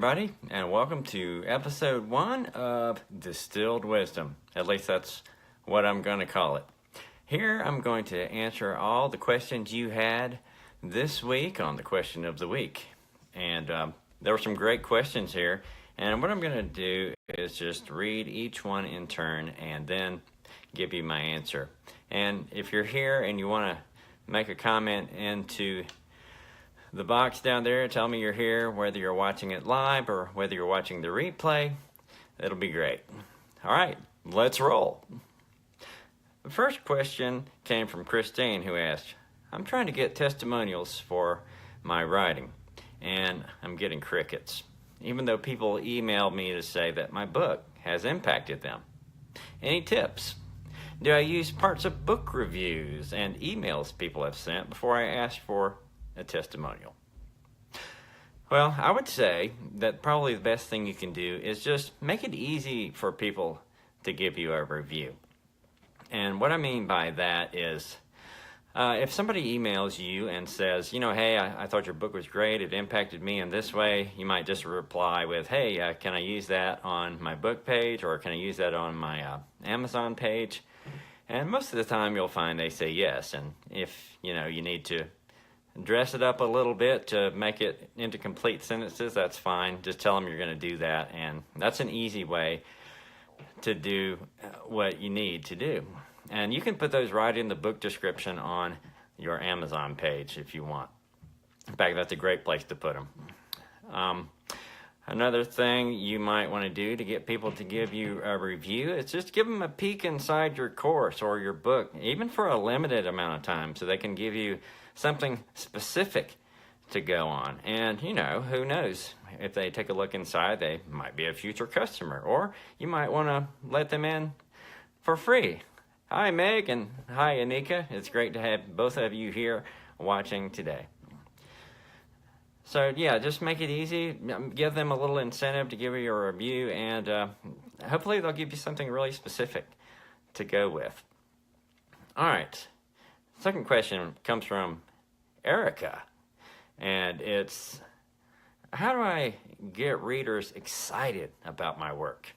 everybody, and welcome to episode 1 of Distilled Wisdom. At least that's what I'm going to call it. Here I'm going to answer all the questions you had this week on the question of the week. And there were some great questions here, and what I'm going to do is just read each one in turn and then give you my answer. And if you're here and you want to make a comment into the box down there, tell me you're here, whether you're watching it live or whether you're watching the replay. It'll be great. All right, let's roll. The first question came from Christine, who asked, I'm trying to get testimonials for my writing, and I'm getting crickets, even though people email me to say that my book has impacted them. Any tips? Do I use parts of book reviews and emails people have sent before I ask for a testimonial? Well, I would say that probably the best thing you can do is just make it easy for people to give you a review. And what I mean by that is if somebody emails you and says, hey, I thought your book was great, it impacted me in this way, you might just reply with, hey, can I use that on my book page, or can I use that on my Amazon page? And most of the time you'll find they say yes. And if you need to dress it up a little bit to make it into complete sentences, that's fine. Just tell them you're going to do that, and that's an easy way to do what you need to do. And you can put those right in the book description on your Amazon page if you want. In fact, that's a great place to put them. Another thing you might want to do to get people to give you a review is just give them a peek inside your course or your book, even for a limited amount of time, so they can give you something specific to go on. And, who knows? If they take a look inside, they might be a future customer, or you might want to let them in for free. Hi, Meg, and hi, Anika. It's great to have both of you here watching today. So, yeah, just make it easy. Give them a little incentive to give you a review, and hopefully they'll give you something really specific to go with. All right. Second question comes from Erica, and it's, how do I get readers excited about my work?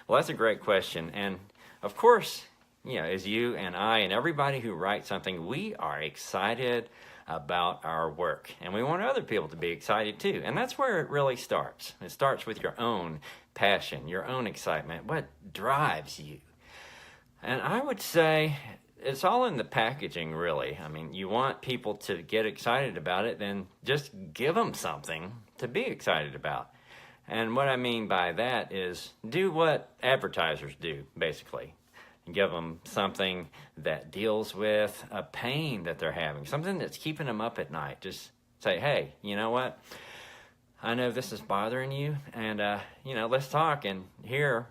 Well, that's a great question, and of course, as you and I and everybody who writes something, we are excited about our work, and we want other people to be excited too, and that's where it really starts. It starts with your own passion, your own excitement, what drives you. And I would say it's all in the packaging, really. I mean, you want people to get excited about it, then just give them something to be excited about. And what I mean by that is do what advertisers do, basically. Give them something that deals with a pain that they're having, something that's keeping them up at night. Just say, hey, you know what? I know this is bothering you, and, let's talk, and here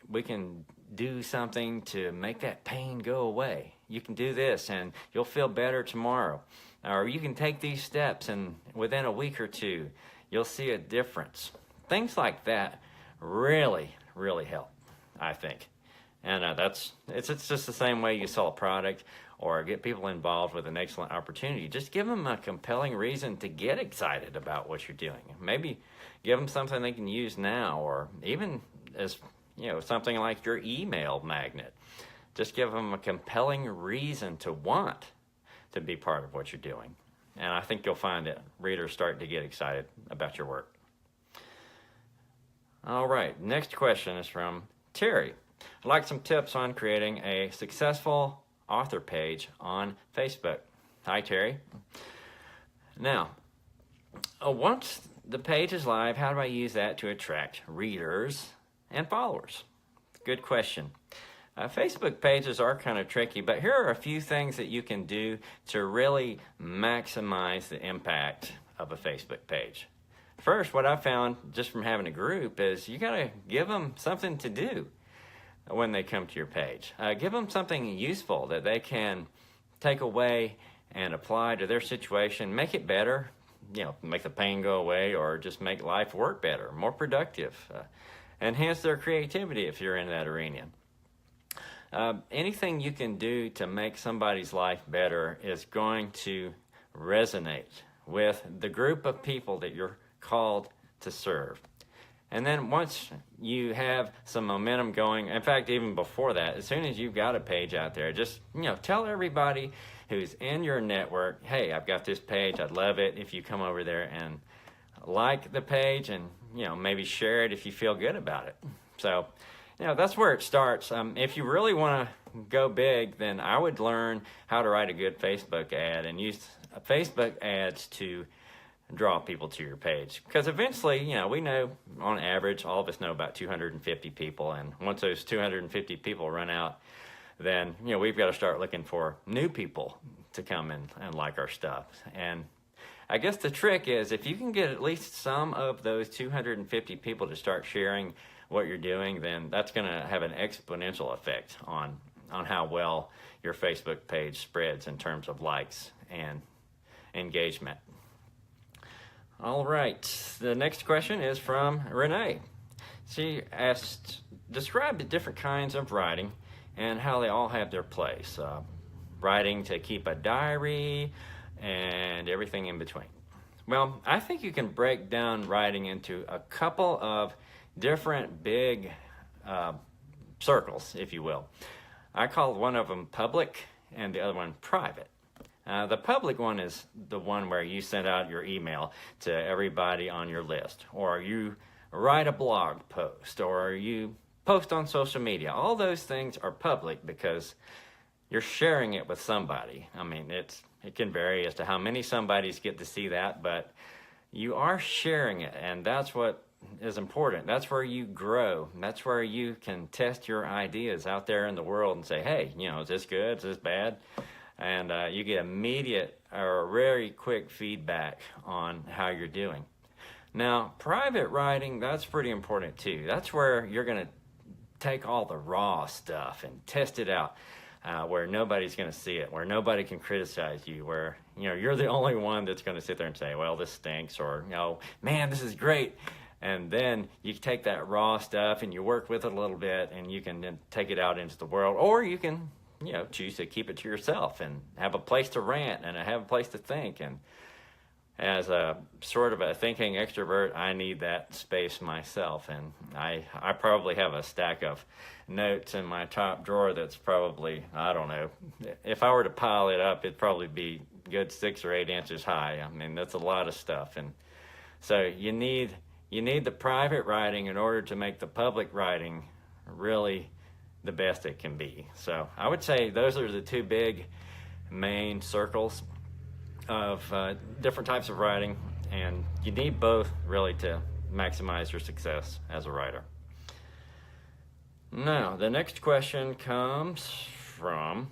we can do something to make that pain go away. You can do this, and you'll feel better tomorrow. Or you can take these steps, and within a week or two, you'll see a difference. Things like that really, really help, I think. And it's just the same way you sell a product or get people involved with an excellent opportunity. Just give them a compelling reason to get excited about what you're doing. Maybe give them something they can use now, or even as something like your email magnet. Just give them a compelling reason to want to be part of what you're doing. And I think you'll find that readers start to get excited about your work. All right, next question is from Terry. I'd like some tips on creating a successful author page on Facebook. Hi, Terry. Now, once the page is live, how do I use that to attract readers and followers? Good question. Facebook pages are kind of tricky, but here are a few things that you can do to really maximize the impact of a Facebook page. First, what I found just from having a group is you got to give them something to do when they come to your page. Give them something useful that they can take away and apply to their situation, make it better, make the pain go away, or just make life work better, more productive, enhance their creativity if you're in that arena. Anything you can do to make somebody's life better is going to resonate with the group of people that you're called to serve. And then once you have some momentum going, in fact, even before that, as soon as you've got a page out there, just, tell everybody who's in your network, hey, I've got this page. I'd love it if you come over there and like the page and, maybe share it if you feel good about it. So, that's where it starts. If you really want to go big, then I would learn how to write a good Facebook ad and use Facebook ads to draw people to your page. Because eventually, we know on average, all of us know about 250 people. And once those 250 people run out, then, we've got to start looking for new people to come and like our stuff. And I guess the trick is if you can get at least some of those 250 people to start sharing what you're doing, then that's going to have an exponential effect on how well your Facebook page spreads in terms of likes and engagement. All right, the next question is from Renee. She asked, describe the different kinds of writing and how they all have their place. Writing to keep a diary and everything in between. Well, I think you can break down writing into a couple of different big circles, if you will. I call one of them public and the other one private. The public one is the one where you send out your email to everybody on your list, or you write a blog post, or you post on social media. All those things are public because you're sharing it with somebody. I mean, it can vary as to how many somebodies get to see that, but you are sharing it, and that's what is important. That's where you grow. That's where you can test your ideas out there in the world and say, hey, is this good? Is this bad? And you get immediate or very quick feedback on how you're doing. Now, private writing, that's pretty important too. That's where you're going to take all the raw stuff and test it out, where nobody's going to see it, where nobody can criticize you, where you're the only one that's going to sit there and say, well, this stinks, or man, this is great. And then you take that raw stuff and you work with it a little bit, and you can then take it out into the world, or you can choose to keep it to yourself and have a place to rant and have a place to think. And as a sort of a thinking extrovert, I need that space myself. And I probably have a stack of notes in my top drawer that's probably, I don't know, if I were to pile it up, it'd probably be good 6 or 8 inches high. I mean, that's a lot of stuff. And so you need the private writing in order to make the public writing really the best it can be. So I would say those are the two big main circles of different types of writing, and you need both really to maximize your success as a writer. Now, the next question comes from,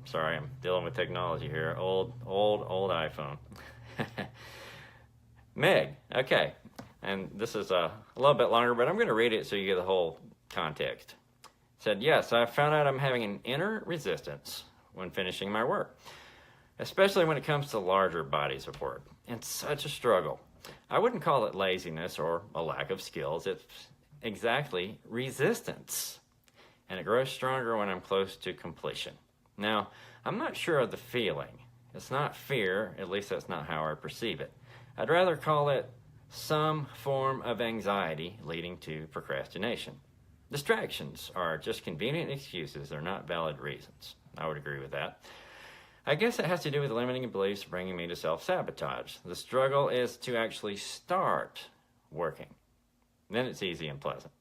sorry, I'm dealing with technology here, old iPhone. Meg, okay, and this is a little bit longer, but I'm going to read it so you get the whole context. Said, yes, I found out I'm having an inner resistance when finishing my work, especially when it comes to larger bodies of work. It's such a struggle. I wouldn't call it laziness or a lack of skills. It's exactly resistance. And it grows stronger when I'm close to completion. Now, I'm not sure of the feeling. It's not fear, at least that's not how I perceive it. I'd rather call it some form of anxiety leading to procrastination. Distractions are just convenient excuses. They're not valid reasons. I would agree with that. I guess it has to do with limiting beliefs bringing me to self-sabotage. The struggle is to actually start working. Then it's easy and pleasant.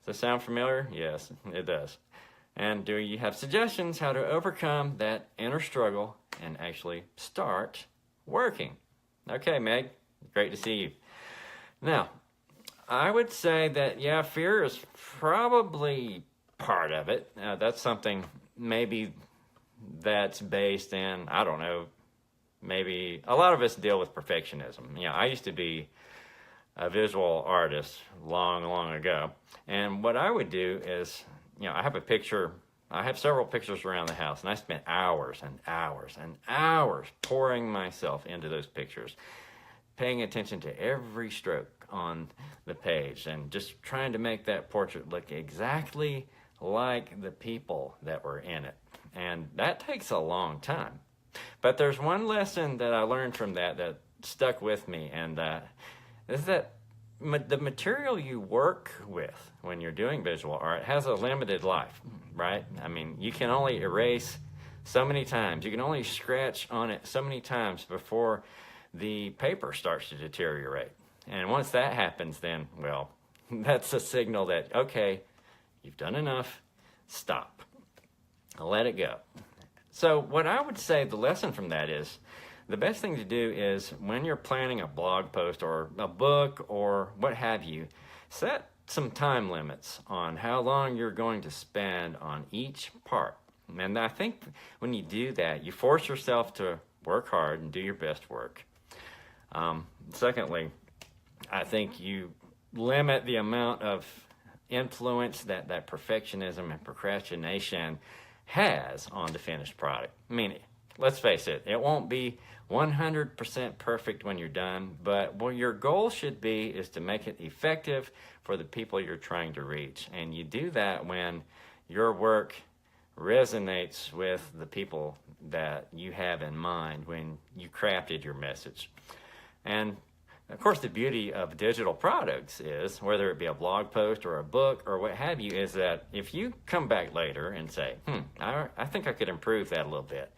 Does that sound familiar? Yes, it does. And do you have suggestions how to overcome that inner struggle and actually start working? Okay, Meg, great to see you. Now, I would say that, yeah, fear is probably part of it. That's something maybe that's based in, I don't know, maybe a lot of us deal with perfectionism. I used to be a visual artist long ago. And what I would do is, I have several pictures around the house, and I spent hours and hours and hours pouring myself into those pictures, paying attention to every stroke on the page and just trying to make that portrait look exactly like the people that were in it. And that takes a long time. But there's one lesson that I learned from that stuck with me, and is that the material you work with when you're doing visual art has a limited life, right? I mean, you can only erase so many times. You can only scratch on it so many times before the paper starts to deteriorate. And once that happens, then, well, that's a signal that, okay, you've done enough, stop, let it go. So what I would say the lesson from that is, the best thing to do is when you're planning a blog post or a book or what have you, set some time limits on how long you're going to spend on each part. And I think when you do that, you force yourself to work hard and do your best work. Secondly, I think you limit the amount of influence that perfectionism and procrastination has on the finished product. I mean, let's face it, it won't be 100% perfect when you're done, but what your goal should be is to make it effective for the people you're trying to reach. And you do that when your work resonates with the people that you have in mind when you crafted your message. And of course, the beauty of digital products is, whether it be a blog post or a book or what have you, is that if you come back later and say, I think I could improve that a little bit,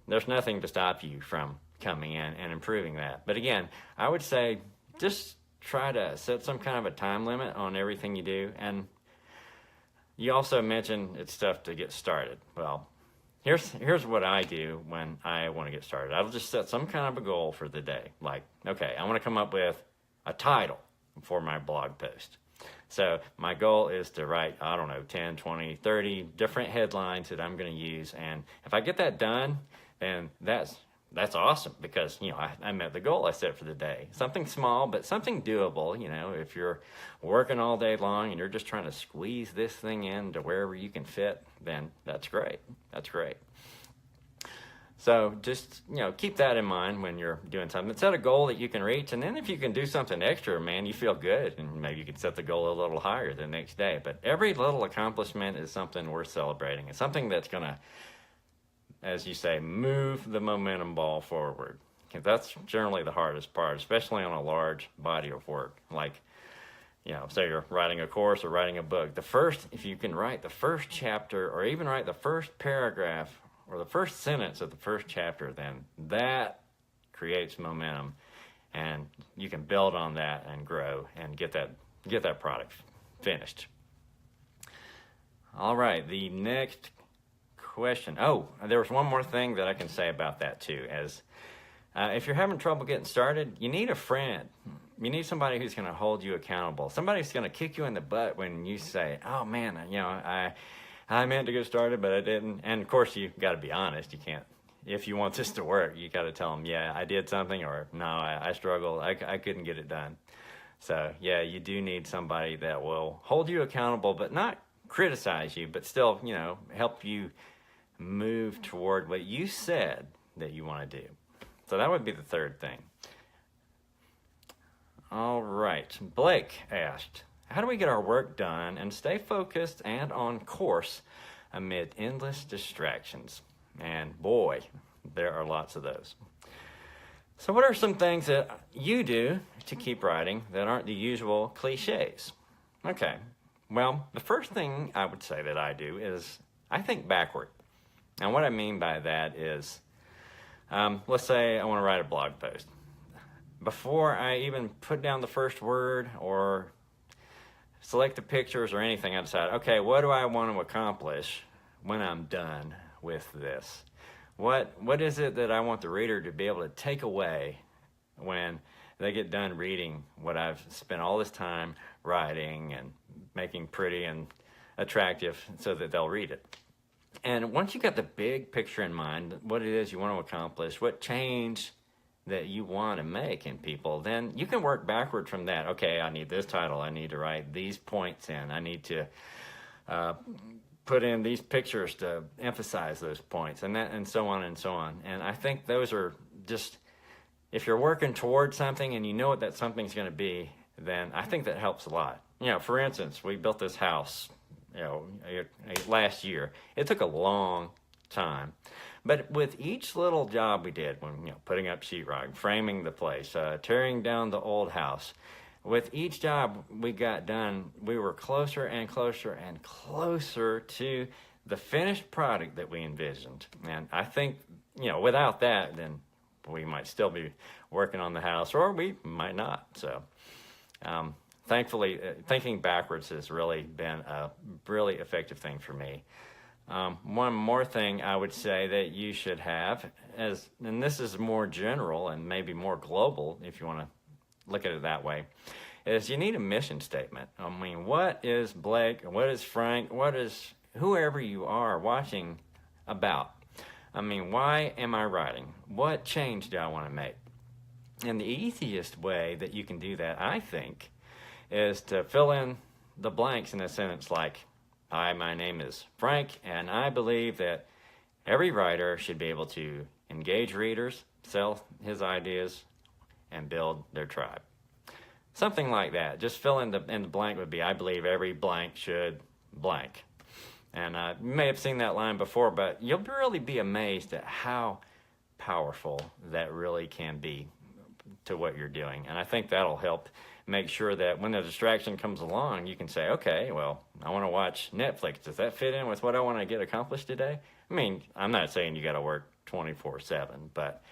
there's nothing to stop you from coming in and improving that. But again, I would say just try to set some kind of a time limit on everything you do. And you also mentioned it's tough to get started. Well, here's what I do when I want to get started. I'll just set some kind of a goal for the day. Like, okay, I want to come up with a title for my blog post. So my goal is to write, 10, 20, 30 different headlines that I'm going to use. And if I get that done, then that's awesome, because, I met the goal I set for the day. Something small, but something doable. If you're working all day long and you're just trying to squeeze this thing in to wherever you can fit, then that's great. That's great. So just, keep that in mind when you're doing something. Set a goal that you can reach, and then if you can do something extra, man, you feel good, and maybe you can set the goal a little higher the next day. But every little accomplishment is something worth celebrating. It's something that's going to, as you say, move the momentum ball forward. That's generally the hardest part, especially on a large body of work. Like, say you're writing a course or writing a book. If you can write the first chapter or even write the first paragraph or the first sentence of the first chapter, then that creates momentum, and you can build on that and grow and get that product finished. All right, the next question. Oh, there was one more thing that I can say about that too, as if you're having trouble getting started, you need a friend. You need somebody who's going to hold you accountable. Somebody who's going to kick you in the butt when you say, oh man, I meant to get started, but I didn't. And of course, you got to be honest. You can't, if you want this to work, you got to tell them, yeah, I did something, or no, I struggled. I couldn't get it done. So yeah, you do need somebody that will hold you accountable, but not criticize you, but still, help you move toward what you said that you want to do. So that would be the third thing. All right. Blake asked, how do we get our work done and stay focused and on course amid endless distractions? And boy, there are lots of those. So what are some things that you do to keep writing that aren't the usual cliches? Okay. Well, the first thing I would say that I do is I think backward. And what I mean by that is, let's say I want to write a blog post. Before I even put down the first word or select the pictures or anything, I decide, okay, what do I want to accomplish when I'm done with this? What is it that I want the reader to be able to take away when they get done reading what I've spent all this time writing and making pretty and attractive so that they'll read it? And once you got the big picture in mind, what it is you want to accomplish, what change that you want to make in people, then you can work backward from that. Okay, I need this title. I need to write these points in. I need to put in these pictures to emphasize those points, and so on and so on. And I think those are just, if you're working towards something and you know what that something's going to be, then I think that helps a lot. For instance, we built this house, last year. It took a long time. But with each little job we did, when putting up sheetrock, framing the place, tearing down the old house, with each job we got done, we were closer and closer and closer to the finished product that we envisioned. And I think, without that, then we might still be working on the house, or we might not. So thankfully, thinking backwards has really been a really effective thing for me. One more thing I would say that you should have, and this is more general and maybe more global if you want to look at it that way, is you need a mission statement. I mean, what is Blake, what is Frank, what is whoever you are watching about? I mean, why am I writing? What change do I want to make? And the easiest way that you can do that, I think, is to fill in the blanks in a sentence like, hi, my name is Frank, and I believe that every writer should be able to engage readers, sell his ideas, and build their tribe. Something like that. Just fill in the blank would be, I believe every blank should blank. And you may have seen that line before, but you'll really be amazed at how powerful that really can be to what you're doing. And I think that'll help make sure that when the distraction comes along, you can say, okay, well, I want to watch Netflix. Does that fit in with what I want to get accomplished today? I mean, I'm not saying you got to work 24/7, but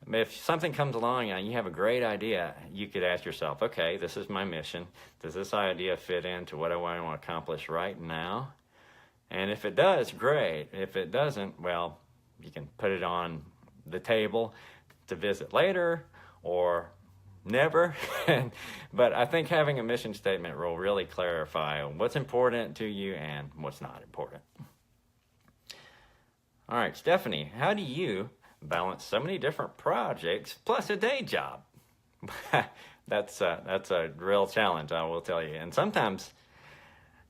if something comes along and you have a great idea, you could ask yourself, okay, this is my mission. Does this idea fit into what I want to accomplish right now? And if it does, great. If it doesn't, well, you can put it on the table to visit later or never. But I think having a mission statement will really clarify what's important to you and what's not important. All right, Stephanie, how do you balance so many different projects plus a day job? That's a real challenge, I will tell you. And sometimes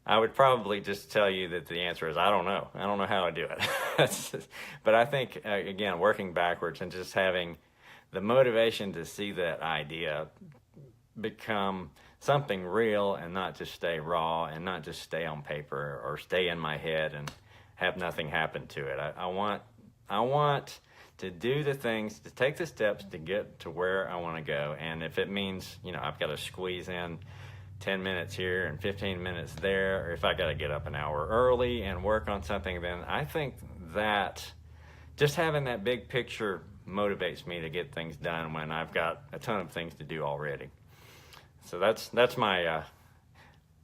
I would probably just tell you that the answer is, I don't know. I don't know how I do it. But I think, again, working backwards and just having the motivation to see that idea become something real and not just stay raw and not just stay on paper or stay in my head and have nothing happen to it. I want to do the things, to take the steps to get to where I want to go. And if it means, I've got to squeeze in 10 minutes here and 15 minutes there, or if I got to get up an hour early and work on something, then I think that just having that big picture motivates me to get things done when I've got a ton of things to do already. So that's my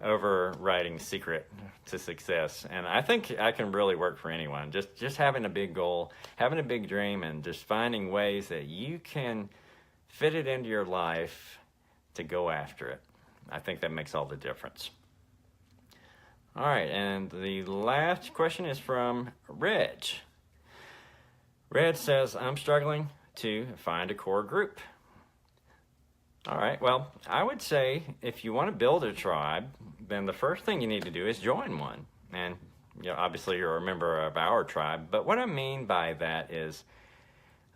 overriding secret to success. And I think I can really work for anyone. Just having a big goal, having a big dream, and just finding ways that you can fit it into your life to go after it. I think that makes all the difference. All right, and the last question is from Reg. Reg says, I'm struggling to find a core group. All right, well, I would say if you want to build a tribe, then the first thing you need to do is join one. And obviously you're a member of our tribe, but what I mean by that is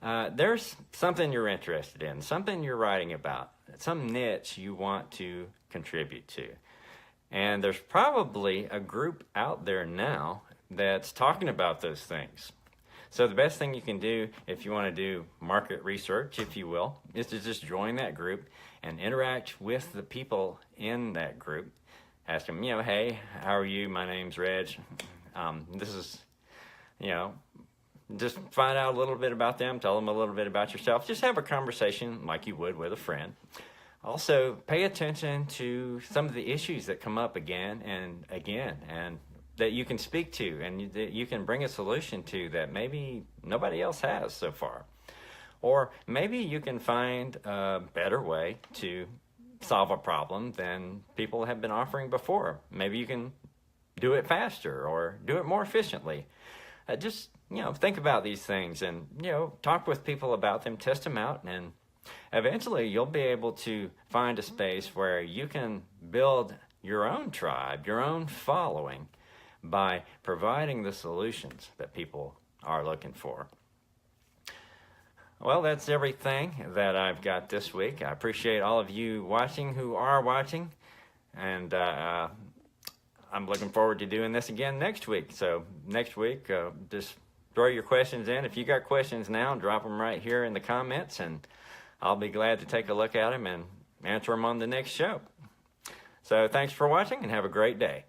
there's something you're interested in, something you're writing about, some niche you want to contribute to. And there's probably a group out there now that's talking about those things. So the best thing you can do if you want to do market research, if you will, is to just join that group and interact with the people in that group. Ask them, hey, how are you? My name's Reg. This is, just find out a little bit about them. Tell them a little bit about yourself. Just have a conversation like you would with a friend. Also, pay attention to some of the issues that come up again and again, and that you can speak to and that you can bring a solution to that maybe nobody else has so far. Or maybe you can find a better way to solve a problem than people have been offering before. Maybe you can do it faster or do it more efficiently. Just, think about these things and, talk with people about them, test them out, and eventually you'll be able to find a space where you can build your own tribe, your own following, by providing the solutions that people are looking for. Well, that's everything that I've got this week. I appreciate all of you watching who are watching, and I'm looking forward to doing this again next week. So next week, just throw your questions in. If you got questions now, drop them right here in the comments, and I'll be glad to take a look at them and answer them on the next show. So thanks for watching and have a great day.